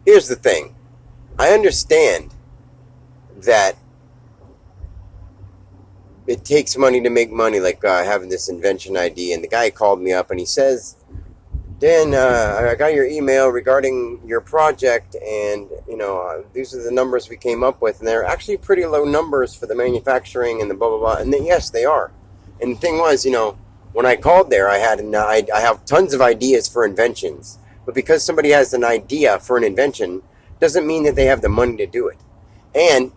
here's the thing. I understand that it takes money to make money, like having this invention idea. And the guy called me up and he says, Dan, I got your email regarding your project, and these are the numbers we came up with, and they're actually pretty low numbers for the manufacturing and the blah blah blah. And then, yes, they are. And the thing was, when I called there, I have tons of ideas for inventions, but because somebody has an idea for an invention, doesn't mean that they have the money to do it. And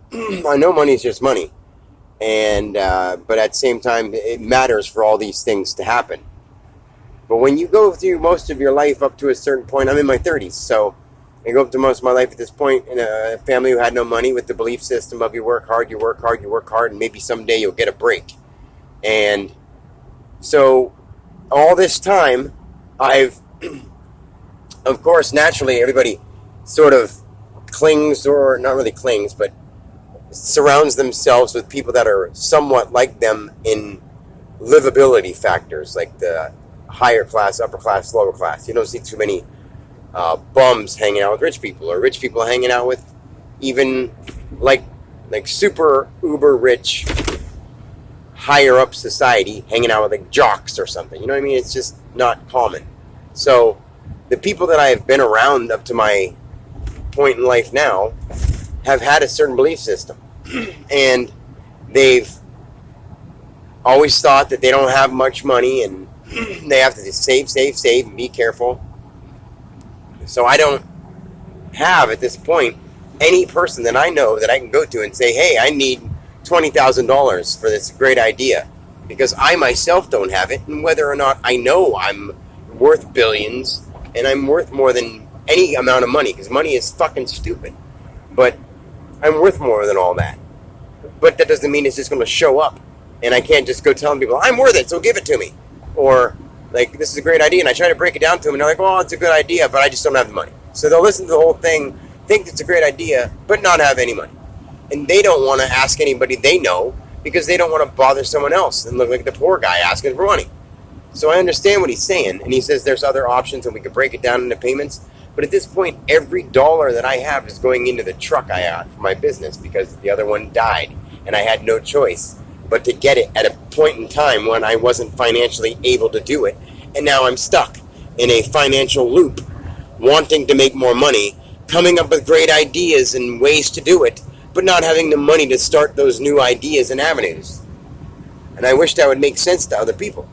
I know money is just money, and but at the same time, it matters for all these things to happen. But when you go through most of your life up to a certain point, I'm in my 30s, so I go up to most of my life at this point in a family who had no money, with the belief system of you work hard, you work hard, you work hard, and maybe someday you'll get a break. And so all this time, I've, of course, naturally, everybody sort of clings, or not really clings, but surrounds themselves with people that are somewhat like them in livability factors, like the higher class, upper class, lower class. You don't see too many bums hanging out with rich people, or rich people hanging out with even like super uber rich, higher up society, hanging out with like jocks or something. You know what I mean? It's just not common. So the people that I have been around up to my point in life now have had a certain belief system, and they've always thought that they don't have much money and they have to just save, and be careful. So I don't have, at this point, any person that I know that I can go to and say, hey, I need $20,000 for this great idea, because I myself don't have it. And whether or not I know I'm worth billions, and I'm worth more than any amount of money, because money is fucking stupid, but I'm worth more than all that. But that doesn't mean it's just going to show up, and I can't just go telling people, I'm worth it, so give it to me. Or, like, this is a great idea, and I try to break it down to them, and they're like, well, it's a good idea, but I just don't have the money. So they'll listen to the whole thing, think it's a great idea, but not have any money. And they don't want to ask anybody they know, because they don't want to bother someone else and look like the poor guy asking for money. So I understand what he's saying, and he says there's other options, and we could break it down into payments. But at this point, every dollar that I have is going into the truck I got for my business, because the other one died, and I had no choice but to get it at a point in time when I wasn't financially able to do it. And now I'm stuck in a financial loop, wanting to make more money, coming up with great ideas and ways to do it, but not having the money to start those new ideas and avenues. And I wish that would make sense to other people.